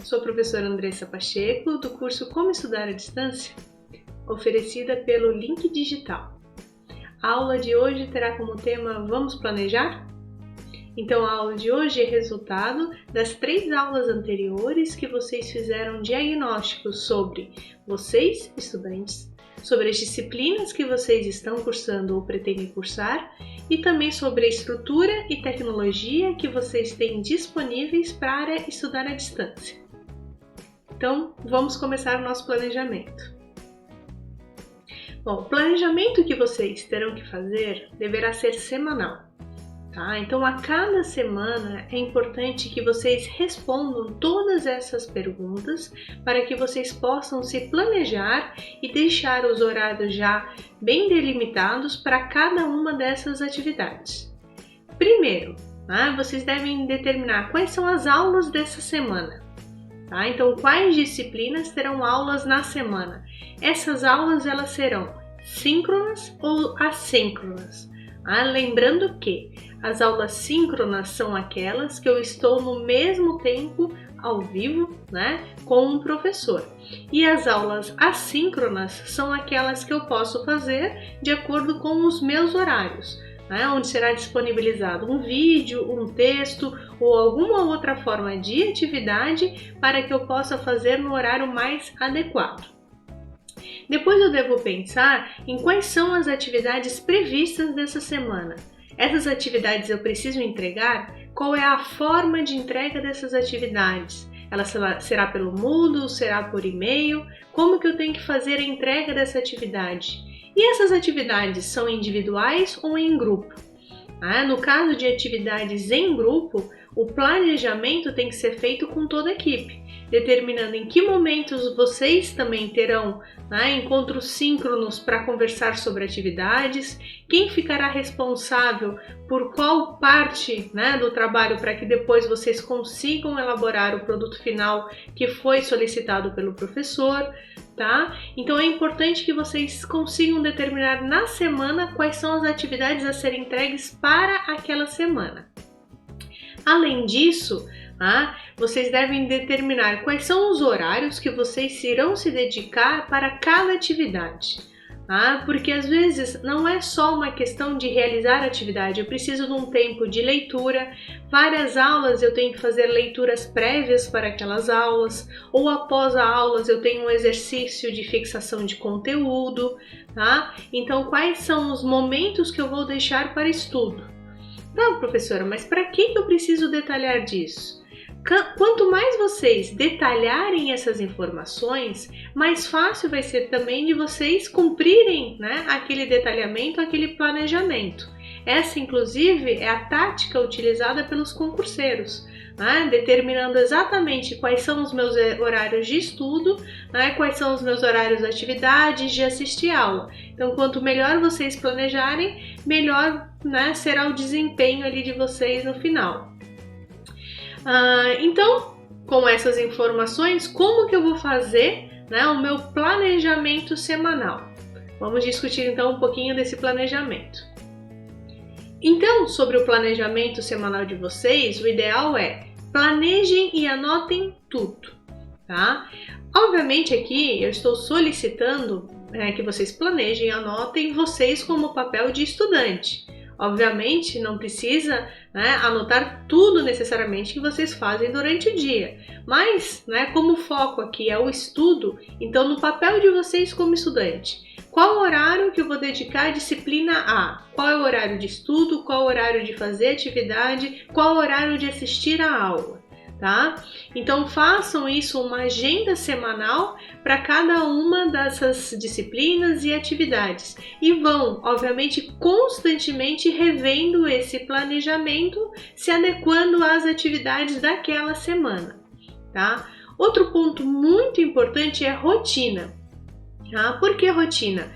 sou a professora Andressa Pacheco, do curso Como Estudar à Distância, oferecida pelo Link Digital. A aula de hoje terá como tema Vamos planejar? Então a aula de hoje é resultado das 3 aulas anteriores que vocês fizeram diagnósticos sobre vocês, estudantes, sobre as disciplinas que vocês estão cursando ou pretendem cursar e também sobre a estrutura e tecnologia que vocês têm disponíveis para estudar à distância. Então, vamos começar o nosso planejamento. Bom, o planejamento que vocês terão que fazer deverá ser semanal. Tá? Então, a cada semana é importante que vocês respondam todas essas perguntas para que vocês possam se planejar e deixar os horários já bem delimitados para cada uma dessas atividades. Primeiro, vocês devem determinar quais são as aulas dessa semana. Tá? Então, quais disciplinas terão aulas na semana? Essas aulas elas serão síncronas ou assíncronas. Lembrando que as aulas síncronas são aquelas que eu estou no mesmo tempo ao vivo, com um professor. E as aulas assíncronas são aquelas que eu posso fazer de acordo com os meus horários, onde será disponibilizado um vídeo, um texto ou alguma outra forma de atividade para que eu possa fazer no horário mais adequado. Depois eu devo pensar em quais são as atividades previstas dessa semana. Essas atividades eu preciso entregar? Qual é a forma de entrega dessas atividades? Ela será pelo Moodle, será por e-mail? Como que eu tenho que fazer a entrega dessa atividade? E essas atividades são individuais ou em grupo? No caso de atividades em grupo, o planejamento tem que ser feito com toda a equipe, determinando em que momentos vocês também terão encontros síncronos para conversar sobre atividades, quem ficará responsável por qual parte do trabalho para que depois vocês consigam elaborar o produto final que foi solicitado pelo professor. Tá? Então é importante que vocês consigam determinar na semana quais são as atividades a serem entregues para aquela semana. Além disso, vocês devem determinar quais são os horários que vocês irão se dedicar para cada atividade. Porque às vezes não é só uma questão de realizar a atividade, eu preciso de um tempo de leitura, várias aulas eu tenho que fazer leituras prévias para aquelas aulas, ou após as aulas eu tenho um exercício de fixação de conteúdo, tá? Então quais são os momentos que eu vou deixar para estudo? Não, professora, mas para que eu preciso detalhar disso? Quanto mais vocês detalharem essas informações, mais fácil vai ser também de vocês cumprirem aquele detalhamento, aquele planejamento. Essa, inclusive, é a tática utilizada pelos concurseiros, determinando exatamente quais são os meus horários de estudo, quais são os meus horários de atividades, de assistir aula. Então, quanto melhor vocês planejarem, melhor será o desempenho ali de vocês no final. Então, com essas informações, como que eu vou fazer o meu planejamento semanal? Vamos discutir então um pouquinho desse planejamento. Então, sobre o planejamento semanal de vocês, o ideal é planejem e anotem tudo, tá? Obviamente aqui eu estou solicitando que vocês planejem e anotem vocês como papel de estudante. Obviamente não precisa anotar tudo necessariamente que vocês fazem durante o dia, mas como o foco aqui é o estudo, então no papel de vocês como estudante, qual o horário que eu vou dedicar à disciplina A? Qual é o horário de estudo? Qual é o horário de fazer atividade? Qual é o horário de assistir à aula? Tá? Então façam isso uma agenda semanal para cada uma dessas disciplinas e atividades e vão, obviamente, constantemente revendo esse planejamento, se adequando às atividades daquela semana. Tá? Outro ponto muito importante é rotina. Por que rotina?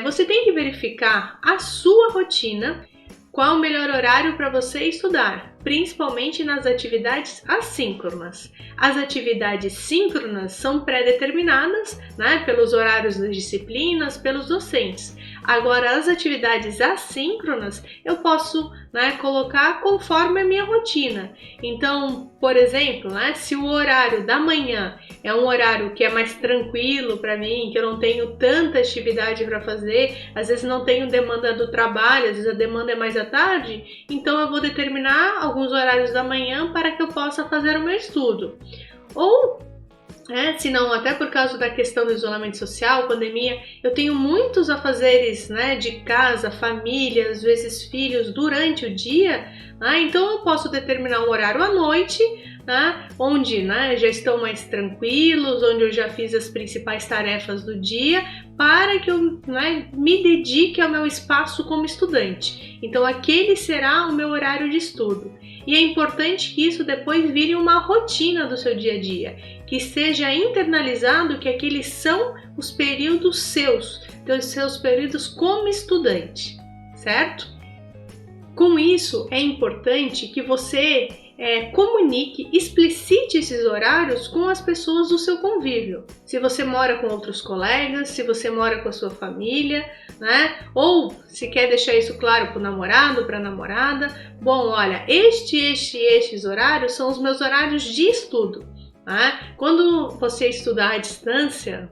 Você tem que verificar a sua rotina, qual o melhor horário para você estudar. principalmente nas atividades assíncronas. As atividades síncronas são pré-determinadas, né, pelos horários das disciplinas, pelos docentes. Agora, as atividades assíncronas eu posso, né, colocar conforme a minha rotina. Então, por exemplo, né, se o horário da manhã é um horário que é mais tranquilo para mim, que eu não tenho tanta atividade para fazer, às vezes não tenho demanda do trabalho, às vezes a demanda é mais à tarde, então eu vou determinar alguns horários da manhã para que eu possa fazer o meu estudo. Ou se não, até por causa da questão do isolamento social, pandemia, eu tenho muitos afazeres, né, de casa, família, às vezes filhos, durante o dia, né, então eu posso determinar um horário à noite, né, onde, né, já estão mais tranquilos, onde eu já fiz as principais tarefas do dia, para que eu, né, me dedique ao meu espaço como estudante. Então aquele será o meu horário de estudo. E é importante que isso depois vire uma rotina do seu dia a dia, que seja internalizado que aqueles são os períodos seus, então os seus períodos como estudante, certo? Com isso, é importante que você comunique, explicite esses horários com as pessoas do seu convívio. Se você mora com outros colegas, se você mora com a sua família, né? Ou se quer deixar isso claro para o namorado, para a namorada, bom, olha, estes horários são os meus horários de estudo. Quando você estudar à distância,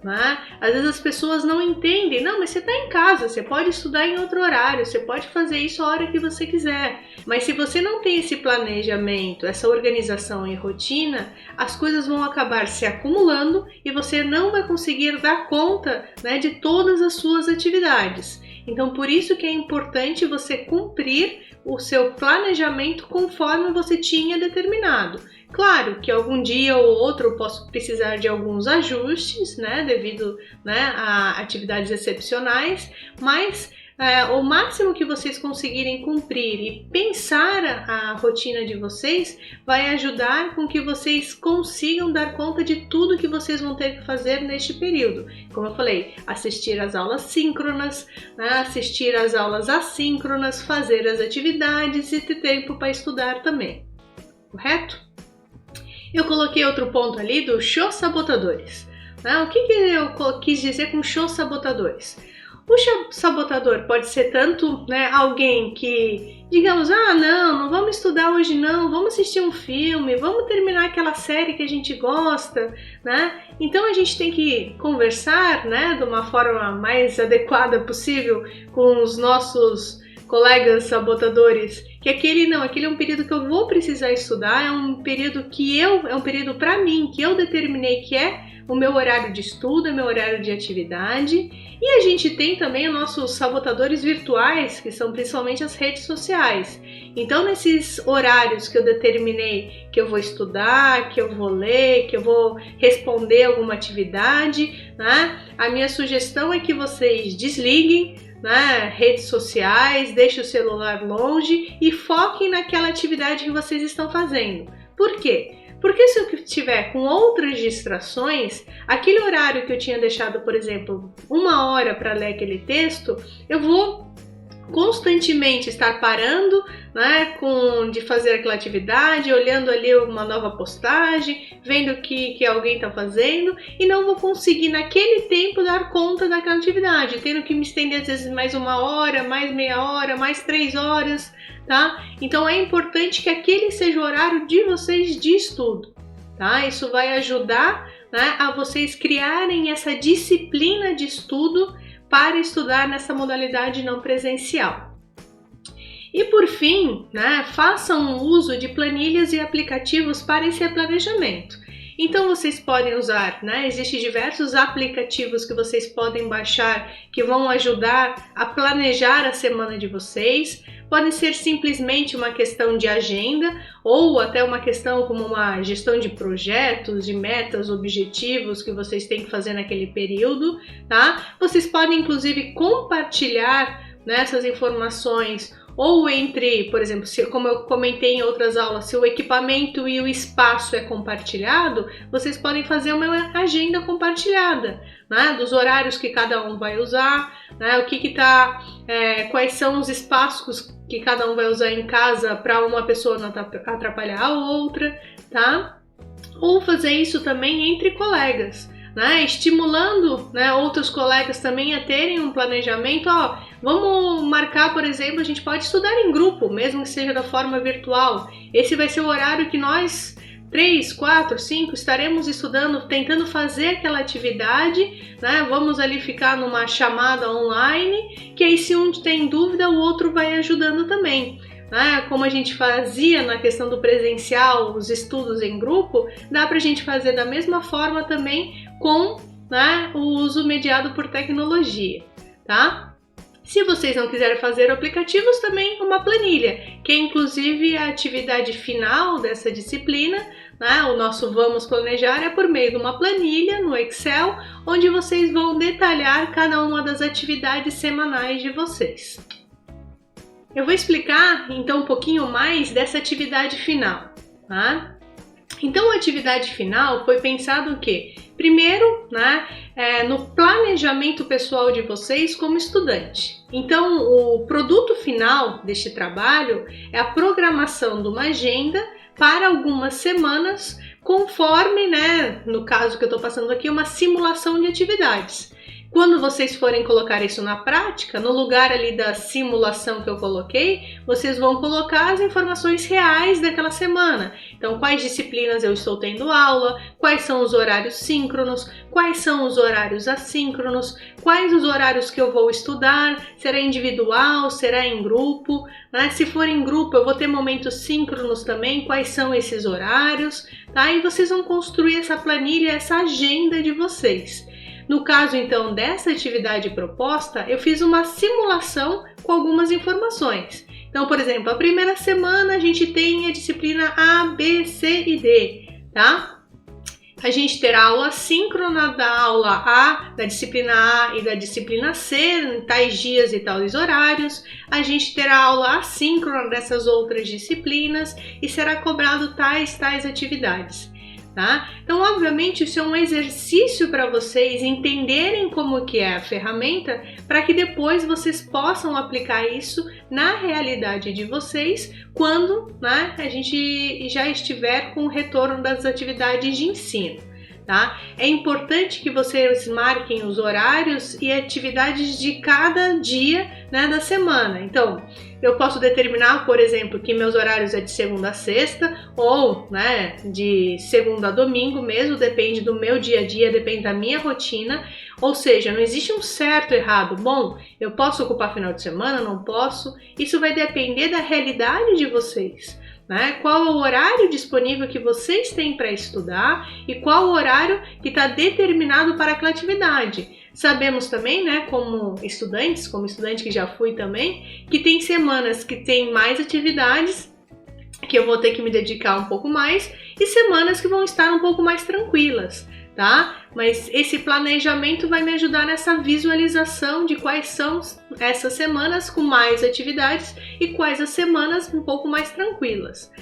às vezes as pessoas não entendem. Não, mas você está em casa, você pode estudar em outro horário, você pode fazer isso a hora que você quiser. Mas se você não tem esse planejamento, essa organização e rotina, as coisas vão acabar se acumulando e você não vai conseguir dar conta, né, de todas as suas atividades. Então, por isso que é importante você cumprir o seu planejamento conforme você tinha determinado. Claro que algum dia ou outro eu posso precisar de alguns ajustes, né, devido, né, a atividades excepcionais, mas o máximo que vocês conseguirem cumprir e pensar a rotina de vocês vai ajudar com que vocês consigam dar conta de tudo que vocês vão ter que fazer neste período. Como eu falei, assistir às aulas síncronas, né, assistir às aulas assíncronas, fazer as atividades e ter tempo para estudar também, correto? Eu coloquei outro ponto ali do show sabotadores. O que eu quis dizer com show sabotadores? O show sabotador pode ser tanto, né, alguém que, digamos, não vamos estudar hoje não, vamos assistir um filme, vamos terminar aquela série que a gente gosta, né? Então a gente tem que conversar, né, de uma forma mais adequada possível com os nossos colegas sabotadores, que aquele é um período que eu vou precisar estudar, é um período para mim, que eu determinei que é o meu horário de estudo, é meu horário de atividade. E a gente tem também os nossos sabotadores virtuais, que são principalmente as redes sociais. Então, nesses horários que eu determinei que eu vou estudar, que eu vou ler, que eu vou responder alguma atividade, né, a minha sugestão é que vocês desliguem, né, redes sociais, deixem o celular longe e foquem naquela atividade que vocês estão fazendo. Por quê? Porque se eu estiver com outras distrações, aquele horário que eu tinha deixado, por exemplo, 1 hora para ler aquele texto, eu vou constantemente estar parando, né, de fazer aquela atividade, olhando ali uma nova postagem, vendo o que alguém está fazendo e não vou conseguir naquele tempo dar conta daquela atividade, tendo que me estender às vezes mais 1 hora, mais meia hora, mais 3 horas, tá? Então é importante que aquele seja o horário de vocês de estudo, tá? Isso vai ajudar, né, a vocês criarem essa disciplina de estudo para estudar nessa modalidade não presencial. E por fim, né, façam uso de planilhas e aplicativos para esse planejamento. Então vocês podem usar, né, existem diversos aplicativos que vocês podem baixar que vão ajudar a planejar a semana de vocês. Podem ser simplesmente uma questão de agenda ou até uma questão como uma gestão de projetos, de metas, objetivos que vocês têm que fazer naquele período, tá? Vocês podem inclusive compartilhar, né, essas informações ou entre, por exemplo, como eu comentei em outras aulas, se o equipamento e o espaço é compartilhado, vocês podem fazer uma agenda compartilhada, né, dos horários que cada um vai usar, né, quais são os espaços que cada um vai usar em casa para uma pessoa não atrapalhar a outra, tá? Ou fazer isso também entre colegas, né? Estimulando, né, outros colegas também a terem um planejamento. Vamos marcar, por exemplo, a gente pode estudar em grupo, mesmo que seja da forma virtual. Esse vai ser o horário que nós 3, 4, 5 estaremos estudando, tentando fazer aquela atividade, né? Vamos ali ficar numa chamada online, que aí se um tem dúvida, o outro vai ajudando também. Como a gente fazia na questão do presencial, os estudos em grupo, dá para a gente fazer da mesma forma também com, né, o uso mediado por tecnologia, tá? Se vocês não quiserem fazer aplicativos, também uma planilha, que é inclusive a atividade final dessa disciplina, né? O nosso Vamos Planejar é por meio de uma planilha no Excel, onde vocês vão detalhar cada uma das atividades semanais de vocês. Eu vou explicar então um pouquinho mais dessa atividade final, tá? Então a atividade final foi pensado o quê? Primeiro, né, no planejamento pessoal de vocês como estudante. Então o produto final deste trabalho é a programação de uma agenda para algumas semanas, conforme, né, no caso que eu estou passando aqui, uma simulação de atividades. Quando vocês forem colocar isso na prática, no lugar ali da simulação que eu coloquei, vocês vão colocar as informações reais daquela semana. Então, quais disciplinas eu estou tendo aula, quais são os horários síncronos, quais são os horários assíncronos, quais os horários que eu vou estudar, será individual, será em grupo, né? Se for em grupo, eu vou ter momentos síncronos também, quais são esses horários, tá? E vocês vão construir essa planilha, essa agenda de vocês. No caso, então, dessa atividade proposta, eu fiz uma simulação com algumas informações. Então, por exemplo, a primeira semana a gente tem a disciplina A, B, C e D, tá? A gente terá aula síncrona da aula A, da disciplina A e da disciplina C, em tais dias e tais horários. A gente terá aula assíncrona dessas outras disciplinas e será cobrado tais atividades. Tá? Então, obviamente, isso é um exercício para vocês entenderem como que é a ferramenta, para que depois vocês possam aplicar isso na realidade de vocês quando, né, a gente já estiver com o retorno das atividades de ensino. Tá? É importante que vocês marquem os horários e atividades de cada dia, né, da semana. Então, eu posso determinar, por exemplo, que meus horários é de segunda a sexta ou, né, de segunda a domingo mesmo, depende do meu dia a dia, depende da minha rotina. Ou seja, não existe um certo ou errado. Bom, eu posso ocupar final de semana, não posso. Isso vai depender da realidade de vocês. Né? Qual é o horário disponível que vocês têm para estudar e qual o horário que está determinado para aquela atividade. Sabemos também, né, como estudante que já fui também, que tem semanas que tem mais atividades, que eu vou ter que me dedicar um pouco mais, e semanas que vão estar um pouco mais tranquilas, tá? Mas esse planejamento vai me ajudar nessa visualização de quais são essas semanas com mais atividades e quais as semanas um pouco mais tranquilas.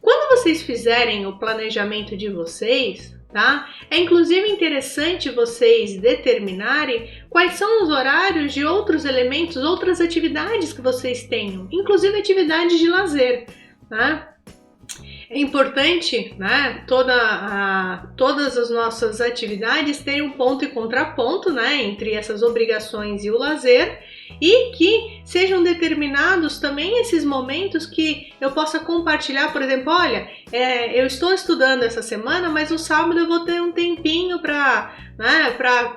Quando vocês fizerem o planejamento de vocês, tá? É inclusive interessante vocês determinarem quais são os horários de outros elementos, outras atividades que vocês tenham, inclusive atividades de lazer, tá? É importante, né, todas as nossas atividades terem um ponto e contraponto, né, entre essas obrigações e o lazer, e que sejam determinados também esses momentos que eu possa compartilhar, por exemplo, olha, eu estou estudando essa semana, mas no sábado eu vou ter um tempinho para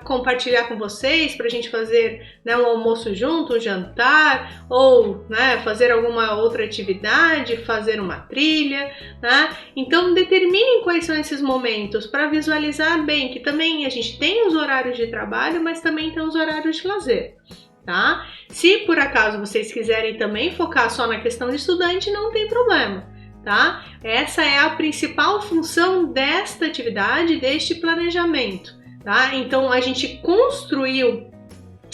compartilhar com vocês, para a gente fazer, né, um almoço junto, um jantar, ou, né, fazer alguma outra atividade, fazer uma trilha, né? Então determinem quais são esses momentos para visualizar bem que também a gente tem os horários de trabalho, mas também tem os horários de lazer. Tá? Se por acaso vocês quiserem também focar só na questão de estudante, não tem problema, tá? Essa é a principal função desta atividade, deste planejamento, tá? Então a gente construiu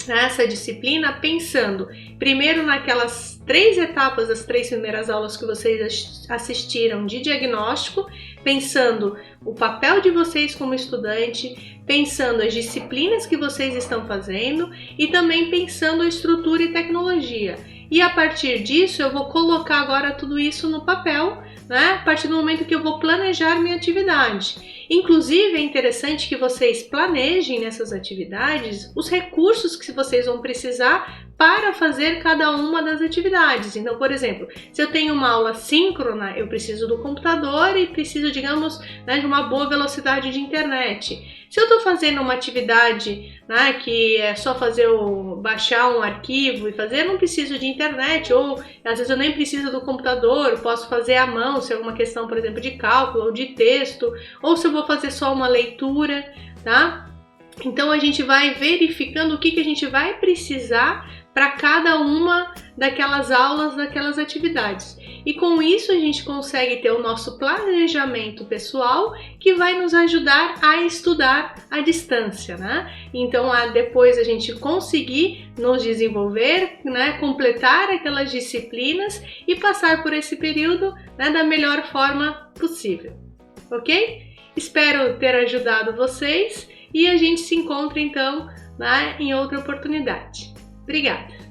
essa disciplina pensando primeiro naquelas 3 etapas das 3 primeiras aulas que vocês assistiram de diagnóstico, pensando o papel de vocês como estudante, pensando as disciplinas que vocês estão fazendo e também pensando a estrutura e tecnologia. e a partir disso eu vou colocar agora tudo isso no papel, né? A partir do momento que eu vou planejar minha atividade. Inclusive, é interessante que vocês planejem nessas atividades os recursos que vocês vão precisar para fazer cada uma das atividades. Então, por exemplo, se eu tenho uma aula síncrona, eu preciso do computador e preciso, digamos, né, de uma boa velocidade de internet. Se eu estou fazendo uma atividade, né, que é só baixar um arquivo e fazer, eu não preciso de internet, ou às vezes eu nem preciso do computador, eu posso fazer à mão, se é uma questão, por exemplo, de cálculo ou de texto, ou se eu vou fazer só uma leitura, tá? Então a gente vai verificando o que a gente vai precisar para cada uma daquelas aulas, daquelas atividades. E com isso a gente consegue ter o nosso planejamento pessoal que vai nos ajudar a estudar à distância, né? Então, depois a gente conseguir nos desenvolver, né? Completar aquelas disciplinas e passar por esse período, né? Da melhor forma possível, ok? Espero ter ajudado vocês e a gente se encontra então, né? Em outra oportunidade. Obrigada!